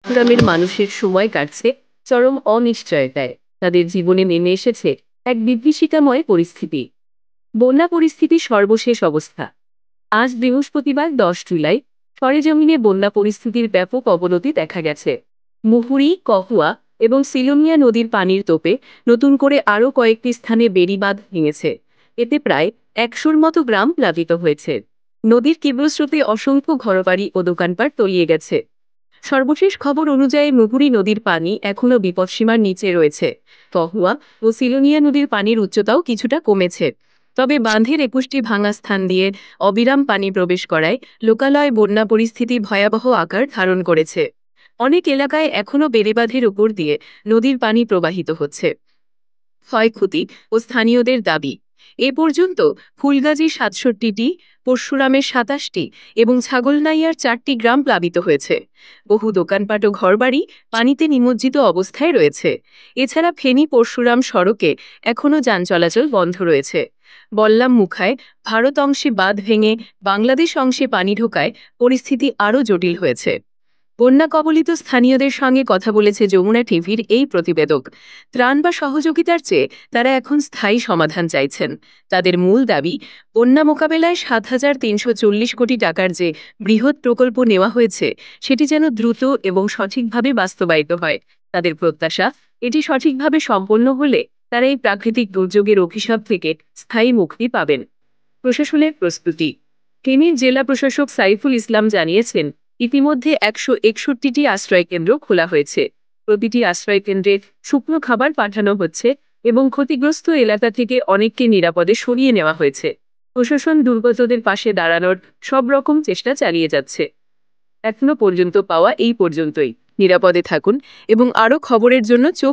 গ্রামের মানুষের সময় কাটছে চরম অনিশ্চয়তায়। তাদের জীবনে নেমে এসেছে এক বিভীষিকাময় পরিস্থিতি। বন্যা পরিস্থিতির সর্বশেষ অবস্থা। আজ বৃহস্পতিবার 10 জুলাই সরেজমিনে বন্যা পরিস্থিতির ব্যাপক অবনতি দেখা গেছে। মুহুরী, কহুয়া এবং সিলোমিয়া নদীর পানির তোপে নতুন করে আরও কয়েকটি স্থানে বেড়িবাঁধ ভেঙেছে। এতে প্রায় 100-র মতো গ্রাম প্লাবিত হয়েছে। নদীর তীব্র স্রোতে অসংখ্য ঘরবাড়ি ও দোকানপাট তলিয়ে গেছে। সর্বশেষ খবর অনুযায়ী মুহুরী নদীর পানি এখনও বিপদসীমার নিচে রয়েছে। কহুয়া ও সিলোনিয়া নদীর পানির উচ্চতাও কিছুটা কমেছে। তবে বাঁধের 21টি ভাঙা স্থান দিয়ে অবিরাম পানি প্রবেশ করায় লোকালয়ে বন্যা পরিস্থিতি ভয়াবহ আকার ধারণ করেছে। অনেক এলাকায় এখনও বেড়িবাঁধের উপর দিয়ে নদীর পানি প্রবাহিত হচ্ছে। ক্ষয়ক্ষতি ও স্থানীয়দের দাবি, এ পর্যন্ত ফুলগাজীর 67টি, পরশুরামের 27টি এবং ছাগলনাইয়ার 4টি গ্রাম প্লাবিত হয়েছে। বহু দোকানপাট ও ঘরবাড়ি পানিতে নিমজ্জিত অবস্থায় রয়েছে। এছাড়া ফেনী পরশুরাম সড়কে এখনও যান চলাচল বন্ধ রয়েছে। বল্লাম মুখায় ভারত অংশে বাঁধ ভেঙে বাংলাদেশ অংশে পানি ঢোকায় পরিস্থিতি আরও জটিল হয়েছে। বন্যা কবলিত স্থানীয়দের সঙ্গে কথা বলেছে যমুনা টিভির এই প্রতিবেদক। ত্রাণ বা সহযোগিতার চেয়ে তারা এখন স্থায়ী সমাধান চাইছেন। তাদের মূল দাবি, বন্যা মোকাবেলায় 7,340 কোটি টাকার যে বৃহৎ প্রকল্প নেওয়া হয়েছে সেটি যেন দ্রুত এবং সঠিকভাবে বাস্তবায়িত হয়। তাদের প্রত্যাশা, এটি সঠিকভাবে সম্পন্ন হলে তারা এই প্রাকৃতিক দুর্যোগের অভিশাপ থেকে স্থায়ী মুক্তি পাবেন। প্রশাসনের প্রস্তুতি। ফেনীর জেলা প্রশাসক সাইফুল ইসলাম জানিয়েছেন, ইতিমধ্যে 161টি আশ্রয়কেন্দ্র খোলা হয়েছে। প্রতিটি আশ্রয়কেন্দ্রে শুকনো খাবার পাঠানো হচ্ছে এবং ক্ষতিগ্রস্ত এলাকা থেকে অনেককে নিরাপদে সরিয়ে নেওয়া হয়েছে। প্রশাসন দুর্গতদের পাশে দাঁড়ানোর সব রকম চেষ্টা চালিয়ে যাচ্ছে। এখনো পর্যন্ত পাওয়া এই পর্যন্তই। নিরাপদে থাকুন এবং আরও খবরের জন্য চোখ